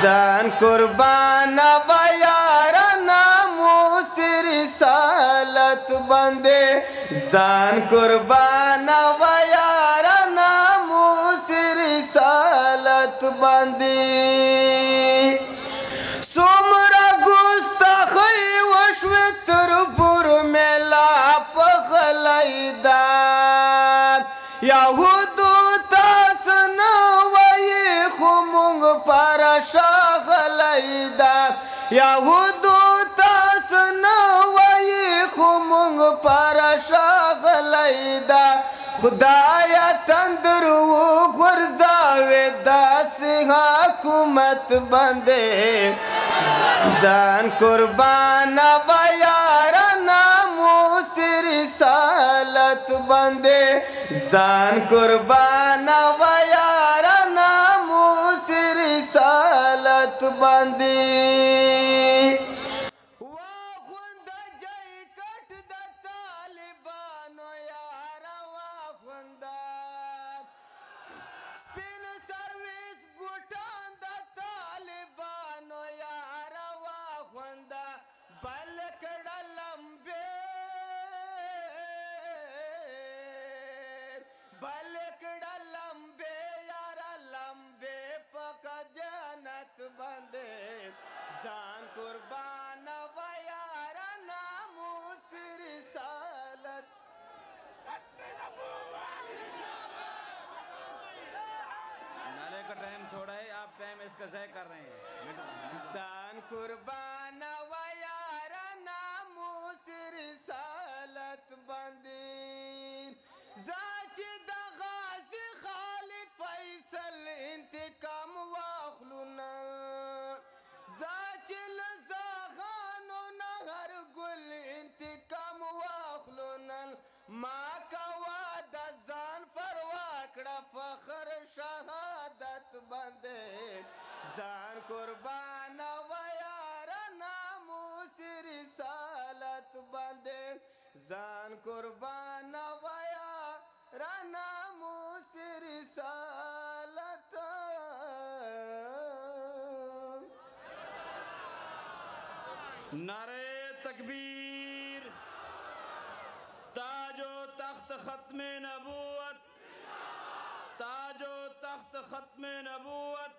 زان قربان و یارنا موس رسالت بندے زان قربان و یارنا موس رسالت بندے سمرا گستاخی وشوی تر پر میلا پغلیدا یهودو تاسن وی خمونگ پرشا غلیدا یهودو تاسن وی خمونگ پرشا غلیدا خدایا تندرو غرزاوی داسی حکومت بندے زان قربان و یارنا موس رسالت بندے زان قربان و یارنا موس رسالت بندے बलकड़ा लंबे यारा लंबे पकड़नत बंदे जान कुर्बान व यारा नामूस रिसालत नाले का टाइम थोड़ा है, आप टाइम इसका ज़ाय कर रहे हैं। जान कुर्बान व यारा नामूस रिसालत बंदे इंतकाम वाखलुना जाचिल जागानो नहर गुल इंतकाम वाखलुना माँ का वादा जान पर वाकड़ा फखर शहादत बंदे जान कुर्बान व यारा नामूस रिसालत बंदे जान कुर्बान व यारा नामूस रिसालत नारे तकबीर ताजो तख्त खत्म नबूवत ताजो तख्त खत्म नबूवत।